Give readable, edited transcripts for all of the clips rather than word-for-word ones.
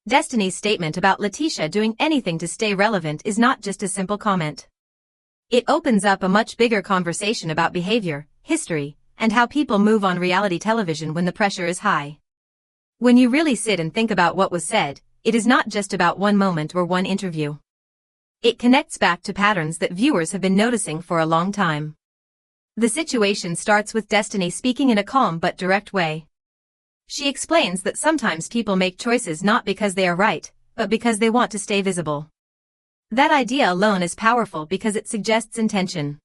Destiny's statement about LaTisha doing anything to stay relevant is not just a simple comment. It opens up a much bigger conversation about behavior, history, and how people move on reality television when the pressure is high. When you really sit and think about what was said, it is not just about one moment or one interview. It connects back to patterns that viewers have been noticing for a long time. The situation starts with Destiny speaking in a calm but direct way. She explains that sometimes people make choices not because they are right, but because they want to stay visible. That idea alone is powerful because it suggests intention.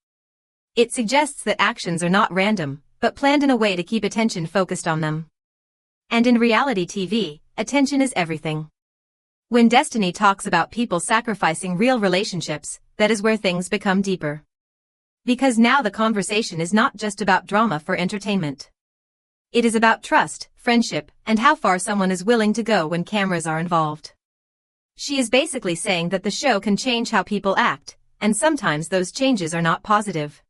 It suggests that actions are not random, but planned in a way to keep attention focused on them. And in reality TV, attention is everything. When Destiny talks about people sacrificing real relationships, that is where things become deeper. Because now the conversation is not just about drama for entertainment. It is about trust, friendship, and how far someone is willing to go when cameras are involved. She is basically saying that the show can change how people act, and sometimes those changes are not positive.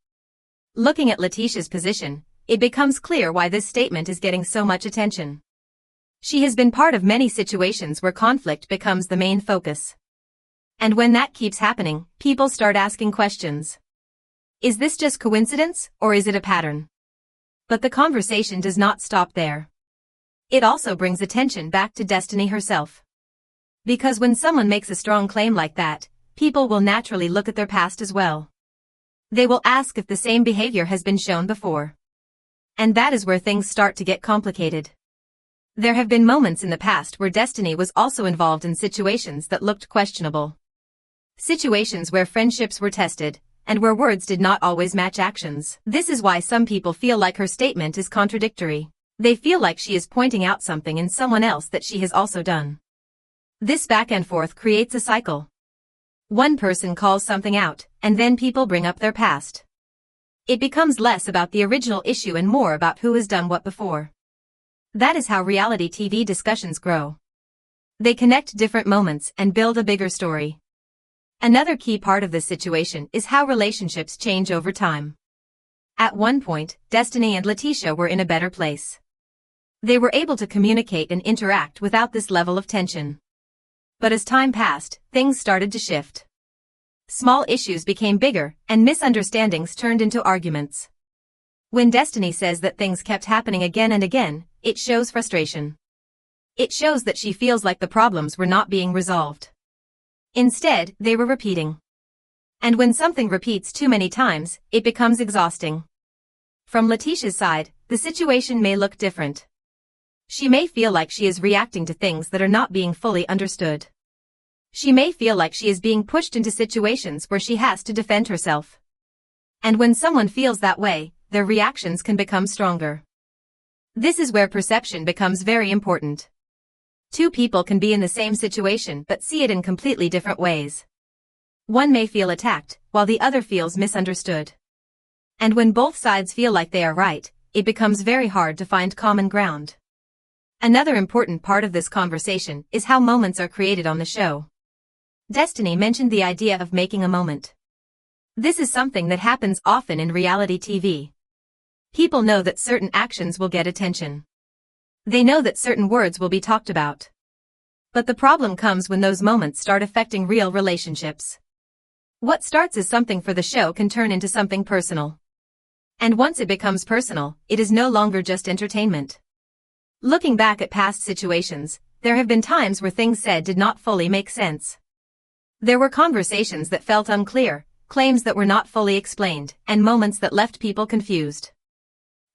Looking at LaTisha's position, it becomes clear why this statement is getting so much attention. She has been part of many situations where conflict becomes the main focus. And when that keeps happening, people start asking questions. Is this just coincidence, or is it a pattern? But the conversation does not stop there. It also brings attention back to Destiny herself. Because when someone makes a strong claim like that, people will naturally look at their past as well. They will ask if the same behavior has been shown before. And that is where things start to get complicated. There have been moments in the past where Destiny was also involved in situations that looked questionable. Situations where friendships were tested, and where words did not always match actions. This is why some people feel like her statement is contradictory. They feel like she is pointing out something in someone else that she has also done. This back and forth creates a cycle. One person calls something out, and then people bring up their past. It becomes less about the original issue and more about who has done what before. That is how reality TV discussions grow. They connect different moments and build a bigger story. Another key part of this situation is how relationships change over time. At one point, Destiny and LaTisha were in a better place. They were able to communicate and interact without this level of tension. But as time passed, things started to shift. Small issues became bigger, and misunderstandings turned into arguments. When Destiny says that things kept happening again and again, it shows frustration. It shows that she feels like the problems were not being resolved. Instead, they were repeating. And when something repeats too many times, it becomes exhausting. From LaTisha's side, the situation may look different. She may feel like she is reacting to things that are not being fully understood. She may feel like she is being pushed into situations where she has to defend herself. And when someone feels that way, their reactions can become stronger. This is where perception becomes very important. Two people can be in the same situation but see it in completely different ways. One may feel attacked, while the other feels misunderstood. And when both sides feel like they are right, it becomes very hard to find common ground. Another important part of this conversation is how moments are created on the show. Destiny mentioned the idea of making a moment. This is something that happens often in reality TV. People know that certain actions will get attention. They know that certain words will be talked about. But the problem comes when those moments start affecting real relationships. What starts as something for the show can turn into something personal. And once it becomes personal, it is no longer just entertainment. Looking back at past situations, there have been times where things said did not fully make sense. There were conversations that felt unclear, claims that were not fully explained, and moments that left people confused.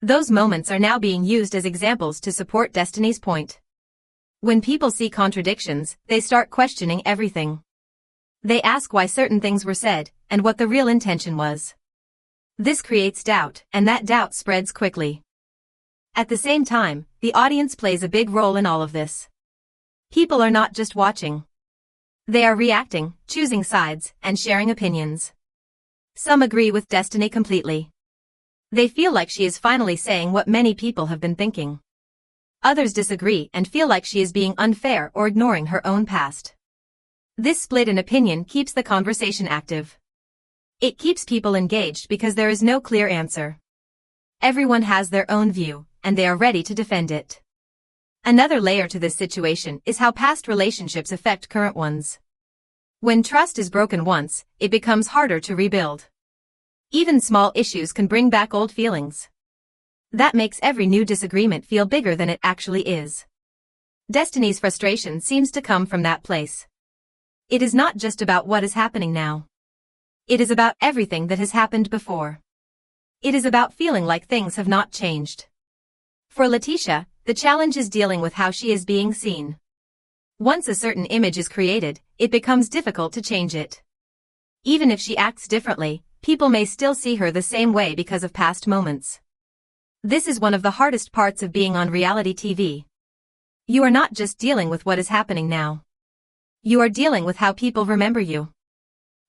Those moments are now being used as examples to support Destiny's point. When people see contradictions, they start questioning everything. They ask why certain things were said, and what the real intention was. This creates doubt, and that doubt spreads quickly. At the same time, the audience plays a big role in all of this. People are not just watching. They are reacting, choosing sides, and sharing opinions. Some agree with Destiny completely. They feel like she is finally saying what many people have been thinking. Others disagree and feel like she is being unfair or ignoring her own past. This split in opinion keeps the conversation active. It keeps people engaged because there is no clear answer. Everyone has their own view, and they are ready to defend it. Another layer to this situation is how past relationships affect current ones. When trust is broken once, it becomes harder to rebuild. Even small issues can bring back old feelings. That makes every new disagreement feel bigger than it actually is. Destiny's frustration seems to come from that place. It is not just about what is happening now. It is about everything that has happened before. It is about feeling like things have not changed. For LaTisha, the challenge is dealing with how she is being seen. Once a certain image is created, it becomes difficult to change it. Even if she acts differently, people may still see her the same way because of past moments. This is one of the hardest parts of being on reality TV. You are not just dealing with what is happening now. You are dealing with how people remember you.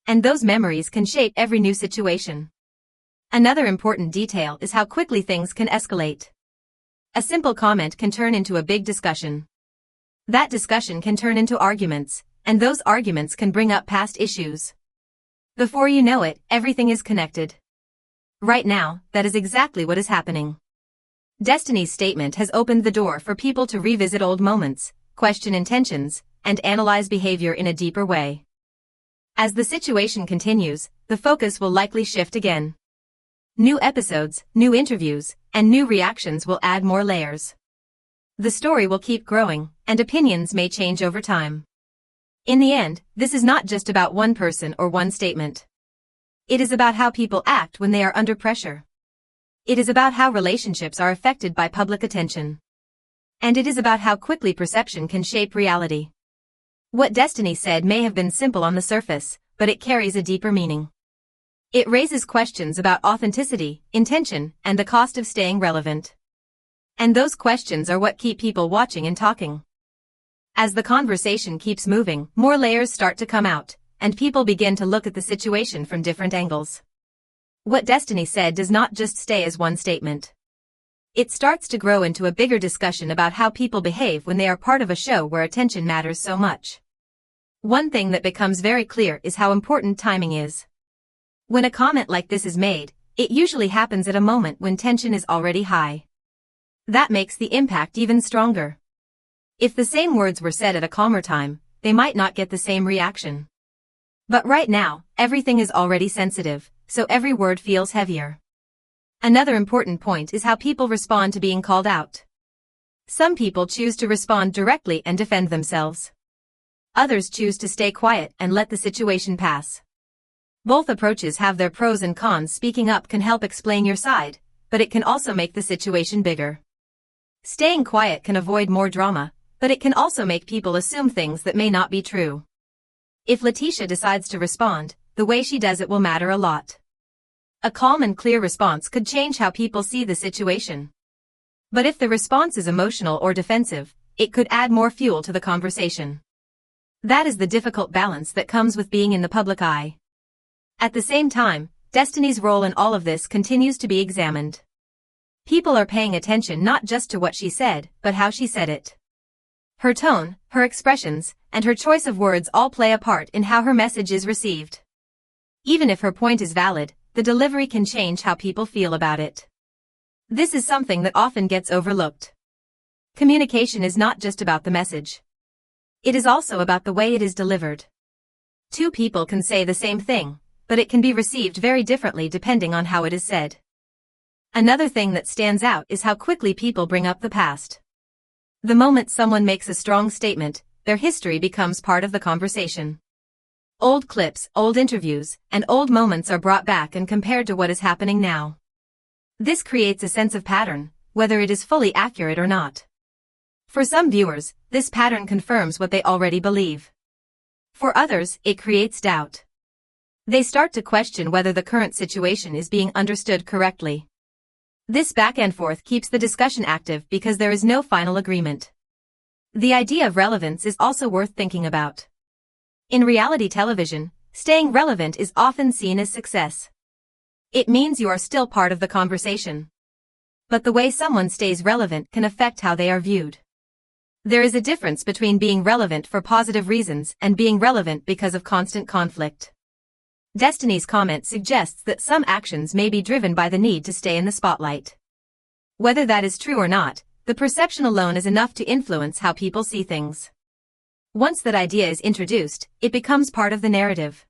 And those memories can shape every new situation. Another important detail is how quickly things can escalate. A simple comment can turn into a big discussion. That discussion can turn into arguments, and those arguments can bring up past issues. Before you know it, everything is connected. Right now, that is exactly what is happening. Destiny's statement has opened the door for people to revisit old moments, question intentions, and analyze behavior in a deeper way. As the situation continues, the focus will likely shift again. New episodes, new interviews, and new reactions will add more layers. The story will keep growing, and opinions may change over time. In the end, this is not just about one person or one statement. It is about how people act when they are under pressure. It is about how relationships are affected by public attention. And it is about how quickly perception can shape reality. What Destiny said may have been simple on the surface, but it carries a deeper meaning. It raises questions about authenticity, intention, and the cost of staying relevant. And those questions are what keep people watching and talking. As the conversation keeps moving, more layers start to come out, and people begin to look at the situation from different angles. What Destiny said does not just stay as one statement. It starts to grow into a bigger discussion about how people behave when they are part of a show where attention matters so much. One thing that becomes very clear is how important timing is. When a comment like this is made, it usually happens at a moment when tension is already high. That makes the impact even stronger. If the same words were said at a calmer time, they might not get the same reaction. But right now, everything is already sensitive, so every word feels heavier. Another important point is how people respond to being called out. Some people choose to respond directly and defend themselves. Others choose to stay quiet and let the situation pass. Both approaches have their pros and cons. Speaking up can help explain your side, but it can also make the situation bigger. Staying quiet can avoid more drama, but it can also make people assume things that may not be true. If LaTisha decides to respond, the way she does it will matter a lot. A calm and clear response could change how people see the situation. But if the response is emotional or defensive, it could add more fuel to the conversation. That is the difficult balance that comes with being in the public eye. At the same time, Destiny's role in all of this continues to be examined. People are paying attention not just to what she said, but how she said it. Her tone, her expressions, and her choice of words all play a part in how her message is received. Even if her point is valid, the delivery can change how people feel about it. This is something that often gets overlooked. Communication is not just about the message. It is also about the way it is delivered. Two people can say the same thing, but it can be received very differently depending on how it is said. Another thing that stands out is how quickly people bring up the past. The moment someone makes a strong statement, their history becomes part of the conversation. Old clips, old interviews, and old moments are brought back and compared to what is happening now. This creates a sense of pattern, whether it is fully accurate or not. For some viewers, this pattern confirms what they already believe. For others, it creates doubt. They start to question whether the current situation is being understood correctly. This back and forth keeps the discussion active because there is no final agreement. The idea of relevance is also worth thinking about. In reality television, staying relevant is often seen as success. It means you are still part of the conversation. But the way someone stays relevant can affect how they are viewed. There is a difference between being relevant for positive reasons and being relevant because of constant conflict. Destiny's comment suggests that some actions may be driven by the need to stay in the spotlight. Whether that is true or not, the perception alone is enough to influence how people see things. Once that idea is introduced, it becomes part of the narrative.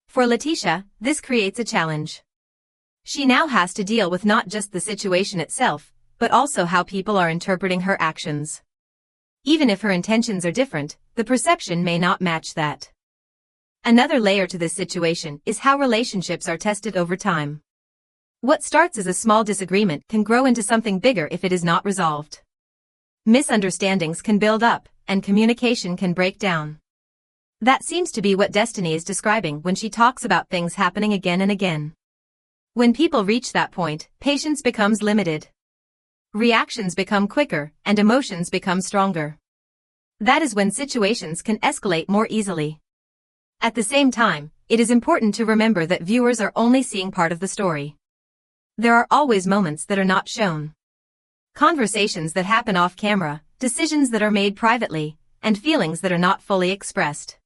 For LaTisha, this creates a challenge. She now has to deal with not just the situation itself, but also how people are interpreting her actions. Even if her intentions are different, the perception may not match that. Another layer to this situation is how relationships are tested over time. What starts as a small disagreement can grow into something bigger if it is not resolved. Misunderstandings can build up, and communication can break down. That seems to be what Destiny is describing when she talks about things happening again and again. When people reach that point, patience becomes limited. Reactions become quicker, and emotions become stronger. That is when situations can escalate more easily. At the same time, it is important to remember that viewers are only seeing part of the story. There are always moments that are not shown. Conversations that happen off camera, decisions that are made privately, and feelings that are not fully expressed.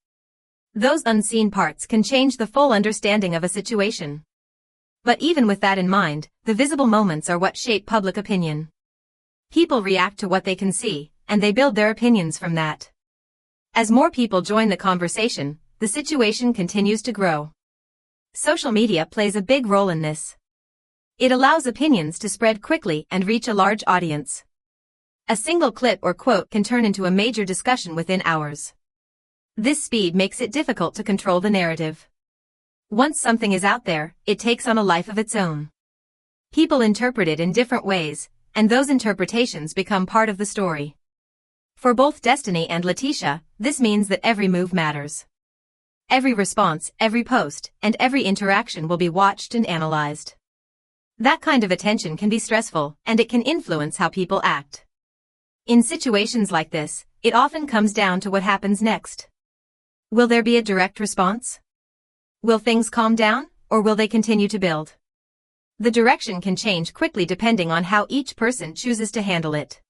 Those unseen parts can change the full understanding of a situation. But even with that in mind, the visible moments are what shape public opinion. People react to what they can see, and they build their opinions from that. As more people join the conversation, the situation continues to grow. Social media plays a big role in this. It allows opinions to spread quickly and reach a large audience. A single clip or quote can turn into a major discussion within hours. This speed makes it difficult to control the narrative. Once something is out there, it takes on a life of its own. People interpret it in different ways, and those interpretations become part of the story. For both Destiny and LaTisha, this means that every move matters. Every response, every post, and every interaction will be watched and analyzed. That kind of attention can be stressful, and it can influence how people act. In situations like this, it often comes down to what happens next. Will there be a direct response? Will things calm down, or will they continue to build? The direction can change quickly depending on how each person chooses to handle it.